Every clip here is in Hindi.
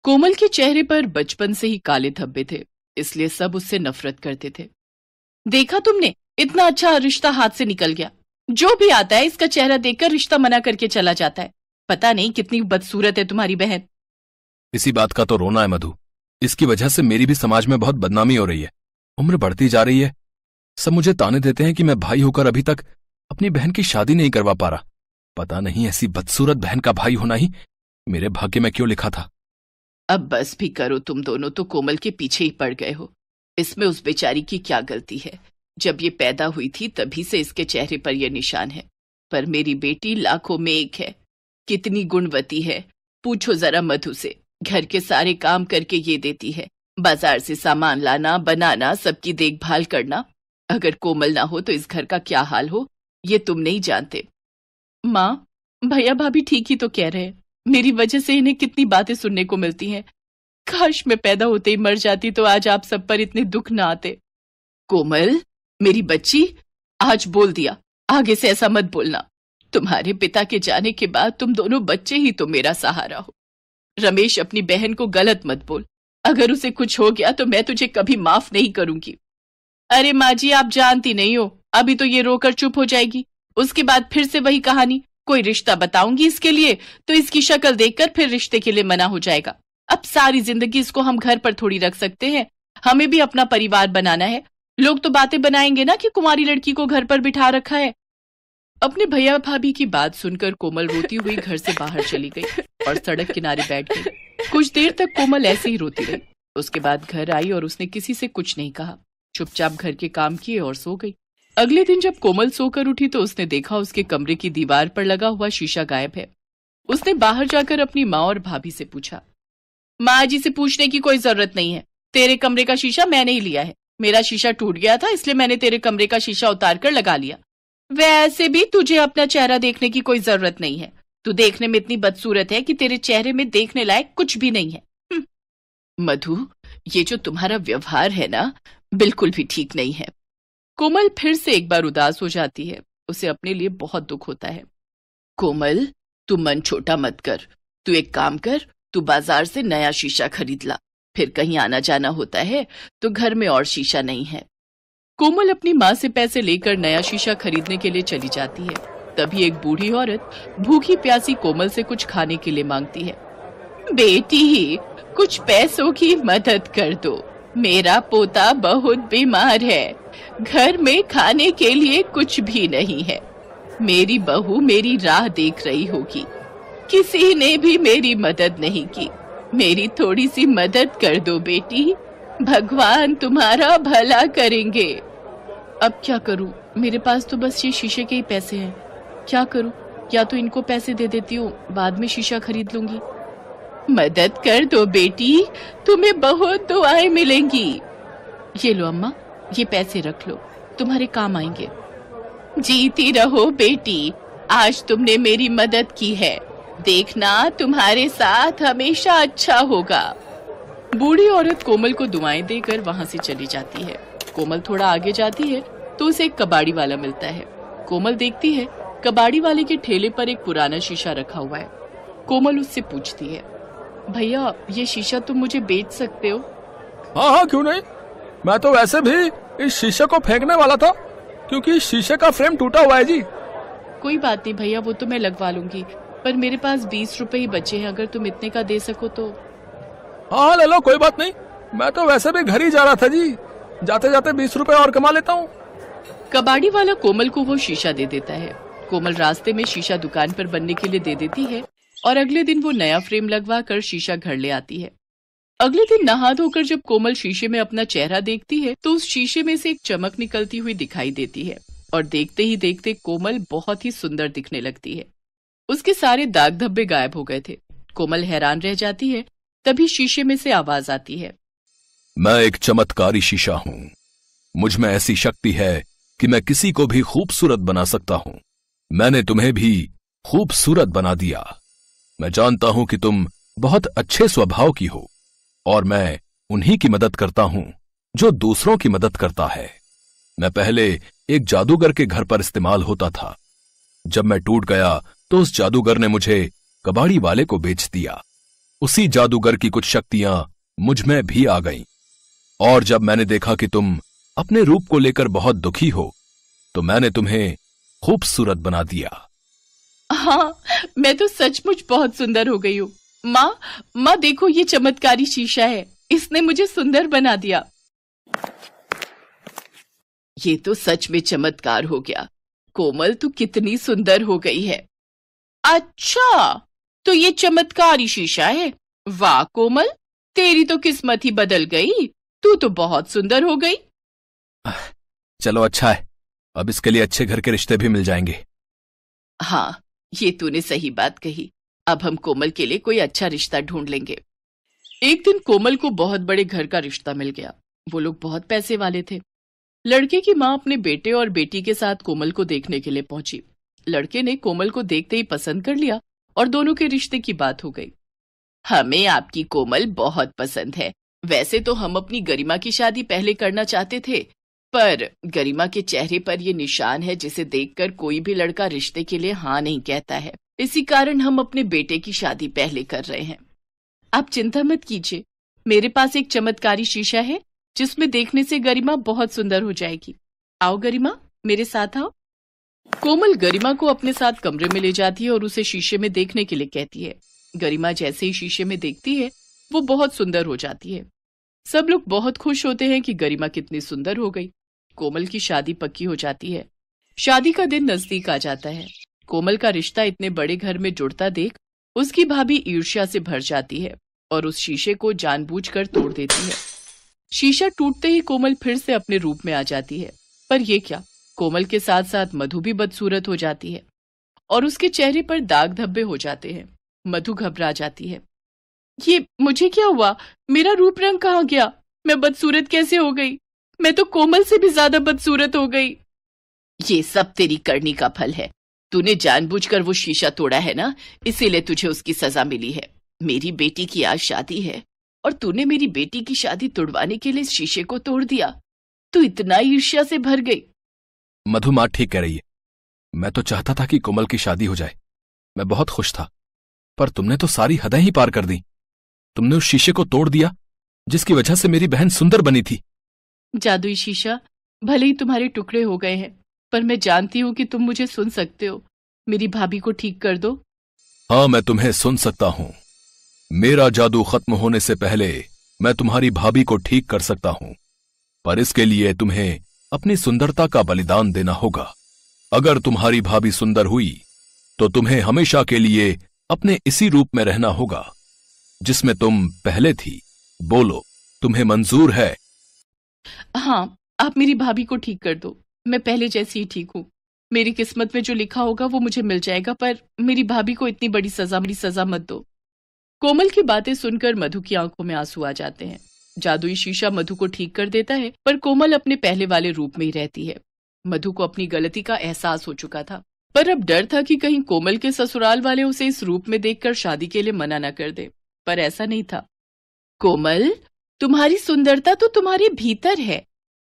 कोमल के चेहरे पर बचपन से ही काले धब्बे थे, इसलिए सब उससे नफरत करते थे। देखा तुमने, इतना अच्छा रिश्ता हाथ से निकल गया। जो भी आता है इसका चेहरा देखकर रिश्ता मना करके चला जाता है। पता नहीं कितनी बदसूरत है तुम्हारी बहन। इसी बात का तो रोना है मधु। इसकी वजह से मेरी भी समाज में बहुत बदनामी हो रही है। उम्र बढ़ती जा रही है, सब मुझे ताने देते हैं कि मैं भाई होकर अभी तक अपनी बहन की शादी नहीं करवा पा रहा। पता नहीं ऐसी बदसूरत बहन का भाई होना ही मेरे भाग्य में क्यों लिखा था। अब बस भी करो, तुम दोनों तो कोमल के पीछे ही पड़ गए हो। इसमें उस बेचारी की क्या गलती है? जब ये पैदा हुई थी तभी से इसके चेहरे पर यह निशान है। पर मेरी बेटी लाखों में एक है, कितनी गुणवती है। पूछो जरा मधु से, घर के सारे काम करके ये देती है। बाजार से सामान लाना, बनाना, सबकी देखभाल करना। अगर कोमल ना हो तो इस घर का क्या हाल हो ये तुम नहीं जानते। माँ, भैया भाभी ठीक ही तो कह रहे हैं। मेरी वजह से इन्हें कितनी बातें सुनने को मिलती हैं। काश मैं पैदा होते ही मर जाती तो आज आप सब पर इतने दुख ना आते। कोमल मेरी बच्ची, आज बोल दिया, आगे से ऐसा मत बोलना। तुम्हारे पिता के जाने के बाद तुम दोनों बच्चे ही तो मेरा सहारा हो। रमेश, अपनी बहन को गलत मत बोल। अगर उसे कुछ हो गया तो मैं तुझे कभी माफ नहीं करूंगी। अरे माँ जी, आप जानती नहीं हो, अभी तो ये रोकर चुप हो जाएगी, उसके बाद फिर से वही कहानी। कोई रिश्ता बताऊंगी इसके लिए तो इसकी शक्ल देखकर फिर रिश्ते के लिए मना हो जाएगा। अब सारी जिंदगी इसको हम घर पर थोड़ी रख सकते हैं, हमें भी अपना परिवार बनाना है। लोग तो बातें बनाएंगे ना कि कुमारी लड़की को घर पर बिठा रखा है। अपने भैया भाभी की बात सुनकर कोमल रोती हुई घर से बाहर चली गई और सड़क किनारे बैठ गई। कुछ देर तक कोमल ऐसे ही रोती रही। उसके बाद घर आई और उसने किसी से कुछ नहीं कहा, चुपचाप घर के काम किए और सो गई। अगले दिन जब कोमल सोकर उठी तो उसने देखा उसके कमरे की दीवार पर लगा हुआ शीशा गायब है। उसने बाहर जाकर अपनी माँ और भाभी से पूछा। माँ जी से पूछने की कोई जरूरत नहीं है, तेरे कमरे का शीशा मैंने ही लिया है। मेरा शीशा टूट गया था इसलिए मैंने तेरे कमरे का शीशा उतार कर लगा लिया। वैसे भी तुझे अपना चेहरा देखने की कोई जरूरत नहीं है। तू देखने में इतनी बदसूरत है कि तेरे चेहरे में देखने लायक कुछ भी नहीं है। मधु, ये जो तुम्हारा व्यवहार है ना, बिल्कुल भी ठीक नहीं है। कोमल फिर से एक बार उदास हो जाती है। उसे अपने लिए बहुत दुख होता है। कोमल, तू मन छोटा मत कर। तू एक काम कर, तू बाजार से नया शीशा खरीद ला। फिर कहीं आना जाना होता है तो घर में और शीशा नहीं है। कोमल अपनी माँ से पैसे लेकर नया शीशा खरीदने के लिए चली जाती है। तभी एक बूढ़ी औरत भूखी प्यासी कोमल से कुछ खाने के लिए मांगती है। बेटी, कुछ पैसों की मदद कर दो, मेरा पोता बहुत बीमार है। घर में खाने के लिए कुछ भी नहीं है। मेरी बहू मेरी राह देख रही होगी, किसी ने भी मेरी मदद नहीं की। मेरी थोड़ी सी मदद कर दो बेटी, भगवान तुम्हारा भला करेंगे। अब क्या करूं, मेरे पास तो बस ये शीशे के ही पैसे हैं। क्या करूं, या तो इनको पैसे दे देती हूँ, बाद में शीशा खरीद लूंगी। मदद कर दो बेटी, तुम्हें बहुत दुआएं मिलेंगी। ये लो अम्मा, ये पैसे रख लो, तुम्हारे काम आएंगे। जीती रहो बेटी, आज तुमने मेरी मदद की है, देखना तुम्हारे साथ हमेशा अच्छा होगा। बूढ़ी औरत कोमल को दुआएं देकर वहां से चली जाती है। कोमल थोड़ा आगे जाती है तो उसे एक कबाड़ी वाला मिलता है। कोमल देखती है कबाड़ी वाले के ठेले पर एक पुराना शीशा रखा हुआ है। कोमल उससे पूछती है, भैया ये शीशा तुम मुझे बेच सकते हो? हाँ हाँ, क्यों नहीं। मैं तो वैसे भी इस शीशे को फेंकने वाला था, क्योंकि शीशे का फ्रेम टूटा हुआ है जी। कोई बात नहीं भैया, वो तो मैं लगवा लूंगी, पर मेरे पास 20 रुपए ही बचे हैं, अगर तुम इतने का दे सको तो। हाँ ले लो, कोई बात नहीं। मैं तो वैसे भी घर ही जा रहा था जी, जाते जाते 20 रुपए और कमा लेता हूँ। कबाड़ी वाला कोमल को वो शीशा दे देता है। कोमल रास्ते में शीशा दुकान पर बनने के लिए दे देती है और अगले दिन वो नया फ्रेम लगवा कर शीशा घर ले आती है। अगले दिन नहा धोकर जब कोमल शीशे में अपना चेहरा देखती है तो उस शीशे में से एक चमक निकलती हुई दिखाई देती है और देखते ही देखते कोमल बहुत ही सुंदर दिखने लगती है। उसके सारे दाग धब्बे गायब हो गए थे। कोमल हैरान रह जाती है। तभी शीशे में से आवाज आती है, मैं एक चमत्कारी शीशा हूँ। मुझ में ऐसी शक्ति है कि मैं किसी को भी खूबसूरत बना सकता हूँ। मैंने तुम्हें भी खूबसूरत बना दिया। मैं जानता हूं कि तुम बहुत अच्छे स्वभाव की हो और मैं उन्हीं की मदद करता हूं जो दूसरों की मदद करता है। मैं पहले एक जादूगर के घर पर इस्तेमाल होता था। जब मैं टूट गया तो उस जादूगर ने मुझे कबाड़ी वाले को बेच दिया। उसी जादूगर की कुछ शक्तियां मुझ में भी आ गईं। और जब मैंने देखा कि तुम अपने रूप को लेकर बहुत दुखी हो, तो मैंने तुम्हें खूबसूरत बना दिया। हाँ, मैं तो सचमुच बहुत सुंदर हो गई हूँ। माँ देखो, ये चमत्कारी शीशा है, इसने मुझे सुंदर बना दिया। ये तो सच में चमत्कार हो गया। कोमल, तू कितनी सुंदर हो गई है। अच्छा, तो ये चमत्कारी शीशा है। वाह कोमल, तेरी तो किस्मत ही बदल गई, तू तो बहुत सुंदर हो गई। चलो अच्छा है, अब इसके लिए अच्छे घर के रिश्ते भी मिल जाएंगे। हाँ, ये तूने सही बात कही। अब हम कोमल के लिए कोई अच्छा रिश्ता ढूंढ लेंगे। एक दिन कोमल को बहुत बड़े घर का रिश्ता मिल गया। वो लोग बहुत पैसे वाले थे। लड़के की माँ अपने बेटे और बेटी के साथ कोमल को देखने के लिए पहुंची। लड़के ने कोमल को देखते ही पसंद कर लिया और दोनों के रिश्ते की बात हो गई। हमें आपकी कोमल बहुत पसंद है। वैसे तो हम अपनी गरिमा की शादी पहले करना चाहते थे, पर गरिमा के चेहरे पर ये निशान है जिसे देखकर कोई भी लड़का रिश्ते के लिए हाँ नहीं कहता है। इसी कारण हम अपने बेटे की शादी पहले कर रहे हैं। आप चिंता मत कीजिए, मेरे पास एक चमत्कारी शीशा है जिसमें देखने से गरिमा बहुत सुंदर हो जाएगी। आओ गरिमा, मेरे साथ आओ। कोमल गरिमा को अपने साथ कमरे में ले जाती है और उसे शीशे में देखने के लिए कहती है। गरिमा जैसे ही शीशे में देखती है, वो बहुत सुंदर हो जाती है। सब लोग बहुत खुश होते हैं कि गरिमा कितनी सुंदर हो गई। कोमल की शादी पक्की हो जाती है। शादी का दिन नजदीक आ जाता है। कोमल का रिश्ता इतने बड़े घर में जुड़ता देख उसकी भाभी ईर्ष्या से भर जाती है और उस शीशे को जानबूझकर तोड़ देती है। शीशा टूटते ही कोमल फिर से अपने रूप में आ जाती है। पर ये क्या, कोमल के साथ साथ मधु भी बदसूरत हो जाती है और उसके चेहरे पर दाग धब्बे हो जाते हैं। मधु घबरा जाती है। ये मुझे क्या हुआ? मेरा रूप रंग कहाँ गया? मैं बदसूरत कैसे हो गई? मैं तो कोमल से भी ज्यादा बदसूरत हो गई। ये सब तेरी करनी का फल है। तूने जानबूझकर वो शीशा तोड़ा है ना, इसीलिए तुझे उसकी सजा मिली है। मेरी बेटी की आज शादी है और तूने मेरी बेटी की शादी तोड़वाने के लिए इस शीशे को तोड़ दिया। तू इतना ईर्ष्या से भर गई। मधु माँ ठीक कह रही है। मैं तो चाहता था कि कोमल की शादी हो जाए। मैं बहुत खुश था, पर तुमने तो सारी हदें ही पार कर दी। तुमने उस शीशे को तोड़ दिया जिसकी वजह से मेरी बहन सुंदर बनी थी। जादुई शीशा, भले ही तुम्हारे टुकड़े हो गए हैं, पर मैं जानती हूँ कि तुम मुझे सुन सकते हो। मेरी भाभी को ठीक कर दो। हाँ, मैं तुम्हें सुन सकता हूँ। मेरा जादू खत्म होने से पहले मैं तुम्हारी भाभी को ठीक कर सकता हूँ, पर इसके लिए तुम्हें अपनी सुंदरता का बलिदान देना होगा। अगर तुम्हारी भाभी सुंदर हुई तो तुम्हें हमेशा के लिए अपने इसी रूप में रहना होगा जिसमें तुम पहले थी। बोलो, तुम्हें मंजूर है? हाँ, आप मेरी भाभी को ठीक कर दो। मैं पहले जैसी ही ठीक हूँ। मेरी किस्मत में जो लिखा होगा वो मुझे मिल जाएगा, पर मेरी भाभी को इतनी बड़ी सजा मत दो। कोमल की बातें सुनकर मधु की आंखों में आंसू आ जाते हैं। जादुई शीशा मधु को ठीक कर देता है, पर कोमल अपने पहले वाले रूप में ही रहती है। मधु को अपनी गलती का एहसास हो चुका था, पर अब डर था कि कहीं कोमल के ससुराल वाले उसे इस रूप में देखकर शादी के लिए मना न कर दे। पर ऐसा नहीं था। कोमल, तुम्हारी सुंदरता तो तुम्हारे भीतर है।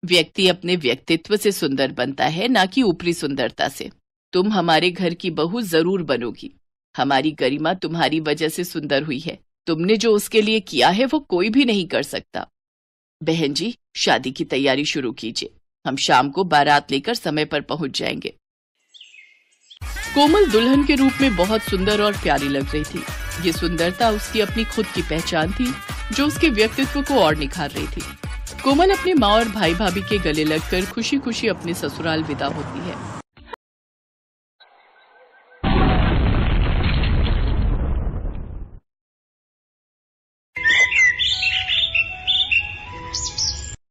व्यक्ति अपने व्यक्तित्व से सुंदर बनता है, ना कि ऊपरी सुंदरता से। तुम हमारे घर की बहू जरूर बनोगी। हमारी गरिमा तुम्हारी वजह से सुंदर हुई है। तुमने जो उसके लिए किया है वो कोई भी नहीं कर सकता। बहन जी, शादी की तैयारी शुरू कीजिए। हम शाम को बारात लेकर समय पर पहुंच जाएंगे। कोमल दुल्हन के रूप में बहुत सुंदर और प्यारी लग रही थी। ये सुंदरता उसकी अपनी खुद की पहचान थी, जो उसके व्यक्तित्व को और निखार रही थी। कोमल अपनी माँ और भाई भाभी के गले लगकर खुशी खुशी अपने ससुराल विदा होती है।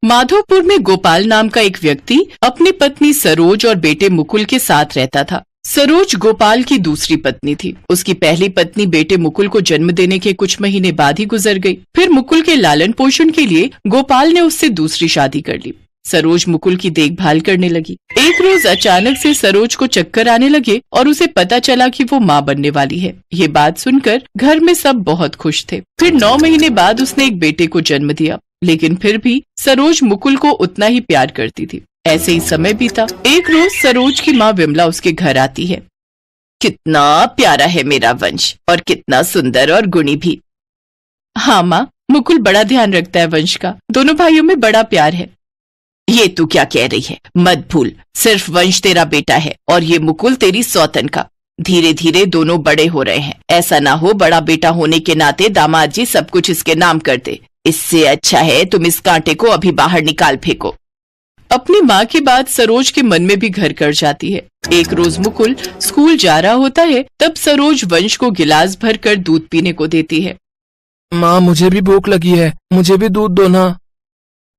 माधोपुर में गोपाल नाम का एक व्यक्ति अपनी पत्नी सरोज और बेटे मुकुल के साथ रहता था। सरोज गोपाल की दूसरी पत्नी थी। उसकी पहली पत्नी बेटे मुकुल को जन्म देने के कुछ महीने बाद ही गुजर गई। फिर मुकुल के लालन पोषण के लिए गोपाल ने उससे दूसरी शादी कर ली। सरोज मुकुल की देखभाल करने लगी। एक रोज अचानक से सरोज को चक्कर आने लगे और उसे पता चला कि वो माँ बनने वाली है। ये बात सुनकर घर में सब बहुत खुश थे। फिर 9 महीने बाद उसने एक बेटे को जन्म दिया, लेकिन फिर भी सरोज मुकुल को उतना ही प्यार करती थी। ऐसे ही समय बीता। एक रोज सरोज की माँ विमला उसके घर आती है। कितना प्यारा है मेरा वंश, और कितना सुंदर और गुणी भी। हाँ माँ, मुकुल बड़ा ध्यान रखता है वंश का। दोनों भाइयों में बड़ा प्यार है। ये तू क्या कह रही है? मत भूल, सिर्फ वंश तेरा बेटा है और ये मुकुल तेरी सौतन का। धीरे धीरे दोनों बड़े हो रहे हैं। ऐसा ना हो बड़ा बेटा होने के नाते दामाद जी सब कुछ इसके नाम कर दे। इससे अच्छा है तुम इस कांटे को अभी बाहर निकाल फेंको। अपनी माँ की बात सरोज के मन में भी घर कर जाती है। एक रोज मुकुल स्कूल जा रहा होता है, तब सरोज वंश को गिलास भर कर दूध पीने को देती है। माँ, मुझे भी भूख लगी है, मुझे भी दूध दो ना।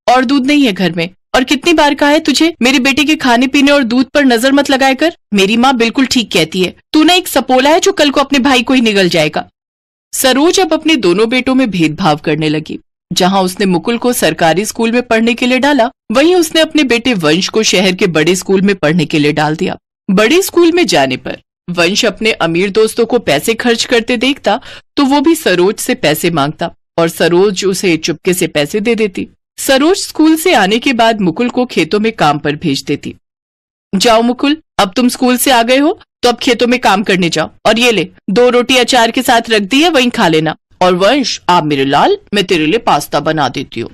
और दूध नहीं है घर में? और कितनी बार कहा है तुझे मेरे बेटे के खाने पीने और दूध पर नजर मत लगाया कर। मेरी माँ बिल्कुल ठीक कहती है, तू ना एक सपोला है जो कल को अपने भाई को ही निगल जाएगा। सरोज अब अपने दोनों बेटों में भेदभाव करने लगी। जहाँ उसने मुकुल को सरकारी स्कूल में पढ़ने के लिए डाला, वहीं उसने अपने बेटे वंश को शहर के बड़े स्कूल में पढ़ने के लिए डाल दिया। बड़े स्कूल में जाने पर वंश अपने अमीर दोस्तों को पैसे खर्च करते देखता तो वो भी सरोज से पैसे मांगता और सरोज उसे चुपके से पैसे दे देती। सरोज स्कूल से आने के बाद मुकुल को खेतों में काम पर भेज देती। जाओ मुकुल, अब तुम स्कूल से आ गए हो तो अब खेतों में काम करने जाओ। और ये ले, 2 रोटी अचार के साथ रख दी है, वहीं खा लेना। और वंश, आप मेरे लाल, मैं तेरे लिए पास्ता बना देती हूँ।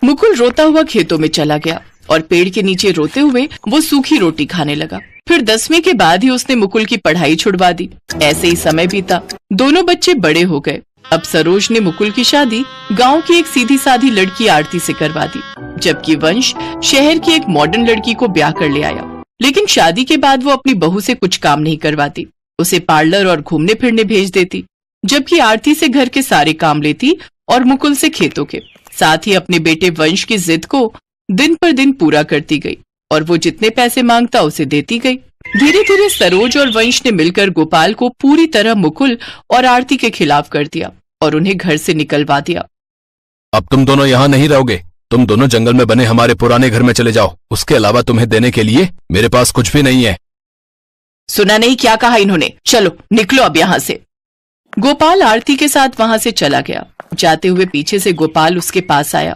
मुकुल रोता हुआ खेतों में चला गया और पेड़ के नीचे रोते हुए वो सूखी रोटी खाने लगा। फिर 10वीं के बाद ही उसने मुकुल की पढ़ाई छुड़वा दी। ऐसे ही समय बीता, दोनों बच्चे बड़े हो गए। अब सरोज ने मुकुल की शादी गांव की एक सीधी साधी लड़की आरती से करवा दी, जबकि वंश शहर की एक मॉडर्न लड़की को ब्याह कर ले आया। लेकिन शादी के बाद वो अपनी बहू से कुछ काम नहीं करवाती, उसे पार्लर और घूमने फिरने भेज देती, जबकि आरती से घर के सारे काम लेती और मुकुल से खेतों के। साथ ही अपने बेटे वंश की जिद को दिन पर दिन पूरा करती गई और वो जितने पैसे मांगता उसे देती गई। धीरे धीरे सरोज और वंश ने मिलकर गोपाल को पूरी तरह मुकुल और आरती के खिलाफ कर दिया और उन्हें घर से निकलवा दिया। अब तुम दोनों यहाँ नहीं रहोगे, तुम दोनों जंगल में बने हमारे पुराने घर में चले जाओ। उसके अलावा तुम्हें देने के लिए मेरे पास कुछ भी नहीं है। सुना नहीं क्या कहा इन्होंने? चलो निकलो अब यहाँ से। गोपाल आरती के साथ वहां से चला गया। जाते हुए पीछे से गोपाल उसके पास आया।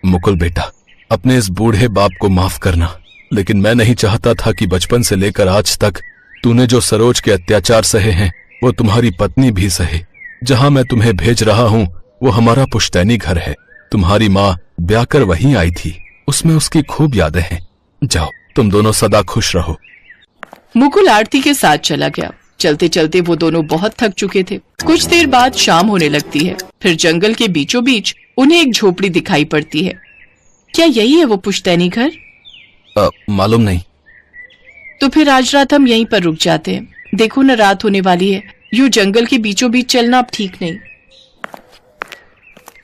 मुकुल बेटा, अपने इस बूढ़े बाप को माफ करना, लेकिन मैं नहीं चाहता था कि बचपन से लेकर आज तक तूने जो सरोज के अत्याचार सहे हैं वो तुम्हारी पत्नी भी सहे। जहां मैं तुम्हें भेज रहा हूं वो हमारा पुश्तैनी घर है। तुम्हारी माँ ब्याह कर वहीं आई थी, उसमें उसकी खूब यादें हैं। जाओ, तुम दोनों सदा खुश रहो। मुकुल आरती के साथ चला गया। चलते चलते वो दोनों बहुत थक चुके थे। कुछ देर बाद शाम होने लगती है। फिर जंगल के बीचों बीच उन्हें एक झोपड़ी दिखाई पड़ती है। क्या यही है वो पुश्तैनी घर? मालूम नहीं। तो फिर आज रात हम यहीं पर रुक जाते हैं। देखो न, रात होने वाली है। यूं जंगल के बीचों बीच चलना अब ठीक नहीं।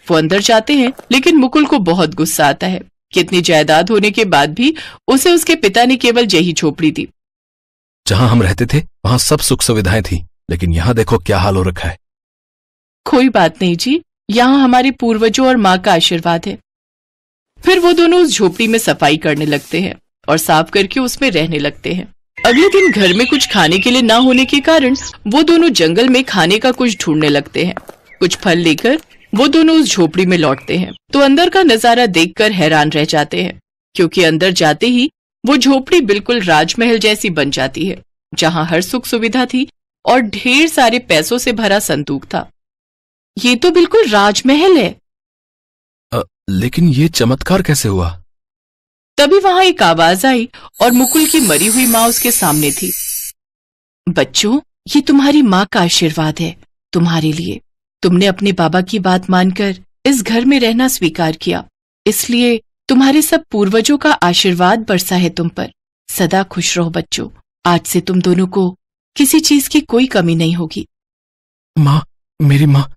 वो अंदर जाते हैं, लेकिन मुकुल को बहुत गुस्सा आता है। कितनी जायदाद होने के बाद भी उसे उसके पिता ने केवल यही झोपड़ी दी। जहां हम रहते थे वहां सब सुख सुविधाएं थी, लेकिन यहाँ देखो क्या हाल हो रखा है। कोई बात नहीं जी, यहाँ हमारे पूर्वजों और माँ का आशीर्वाद है। फिर वो दोनों उस झोपड़ी में सफाई करने लगते हैं और साफ करके उसमें रहने लगते हैं। अगले दिन घर में कुछ खाने के लिए ना होने के कारण वो दोनों जंगल में खाने का कुछ ढूंढने लगते हैं। कुछ फल लेकर वो दोनों उस झोपड़ी में लौटते हैं तो अंदर का नजारा देखकर हैरान रह जाते हैं, क्योंकि अंदर जाते ही वो झोपड़ी बिल्कुल राजमहल जैसी बन जाती है, जहाँ हर सुख सुविधा थी और ढेर सारे पैसों से भरा संदूक था। ये तो बिल्कुल राजमहल है। लेकिन ये चमत्कार कैसे हुआ? तभी वहां एक आवाज आई और मुकुल की मरी हुई माँ उसके सामने थी। बच्चों, ये तुम्हारी माँ का आशीर्वाद है तुम्हारे लिए। तुमने अपने बाबा की बात मानकर इस घर में रहना स्वीकार किया, इसलिए तुम्हारे सब पूर्वजों का आशीर्वाद बरसा है तुम पर। सदा खुश रहो बच्चों। आज से तुम दोनों को किसी चीज की कोई कमी नहीं होगी। माँ, मेरी माँ।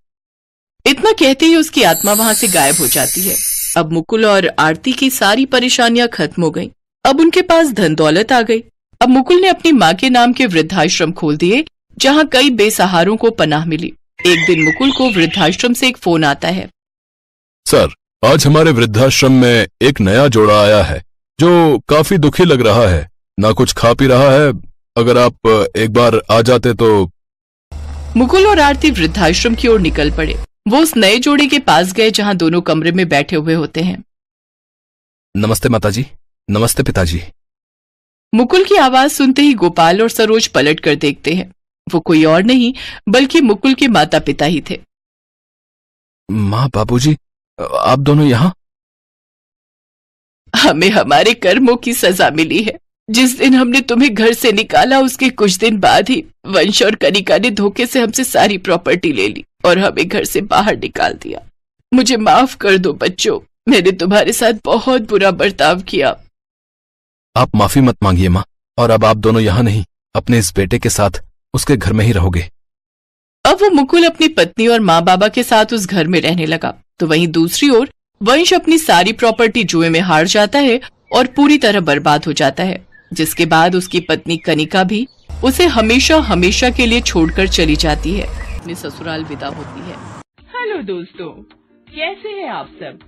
इतना कहते ही उसकी आत्मा वहां से गायब हो जाती है। अब मुकुल और आरती की सारी परेशानियां खत्म हो गईं। अब उनके पास धन दौलत आ गई। अब मुकुल ने अपनी माँ के नाम के वृद्धाश्रम खोल दिए, जहाँ कई बेसहारों को पनाह मिली। एक दिन मुकुल को वृद्धाश्रम से एक फोन आता है। सर, आज हमारे वृद्धाश्रम में एक नया जोड़ा आया है जो काफी दुखी लग रहा है, ना कुछ खा पी रहा है। अगर आप एक बार आ जाते तो। मुकुल और आरती वृद्धाश्रम की ओर निकल पड़े। वो उस नए जोड़े के पास गए जहां दोनों कमरे में बैठे हुए होते हैं। नमस्ते माताजी। नमस्ते पिताजी। मुकुल की आवाज सुनते ही गोपाल और सरोज पलट कर देखते हैं। वो कोई और नहीं बल्कि मुकुल के माता पिता ही थे। माँ, बाबूजी, आप दोनों यहाँ? हमें हमारे कर्मों की सजा मिली है। जिस दिन हमने तुम्हें घर से निकाला उसके कुछ दिन बाद ही वंश और कनिका ने धोखे से हमसे सारी प्रॉपर्टी ले ली और हमें घर से बाहर निकाल दिया। मुझे माफ कर दो बच्चों, मैंने तुम्हारे साथ बहुत बुरा बर्ताव किया। आप माफी मत मांगिए माँ, और अब आप दोनों यहाँ नहीं, अपने इस बेटे के साथ उसके घर में ही रहोगे। अब वो मुकुल अपनी पत्नी और माँ बाबा के साथ उस घर में रहने लगा, तो वहीं दूसरी ओर वंश अपनी सारी प्रॉपर्टी जुए में हार जाता है और पूरी तरह बर्बाद हो जाता है, जिसके बाद उसकी पत्नी कनिका भी उसे हमेशा हमेशा के लिए छोड़कर चली जाती है, अपने ससुराल विदा होती है। हेलो दोस्तों, कैसे हैं आप सब?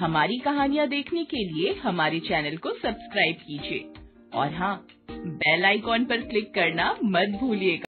हमारी कहानियाँ देखने के लिए हमारे चैनल को सब्सक्राइब कीजिए और हाँ, बेल आइकॉन पर क्लिक करना मत भूलिएगा।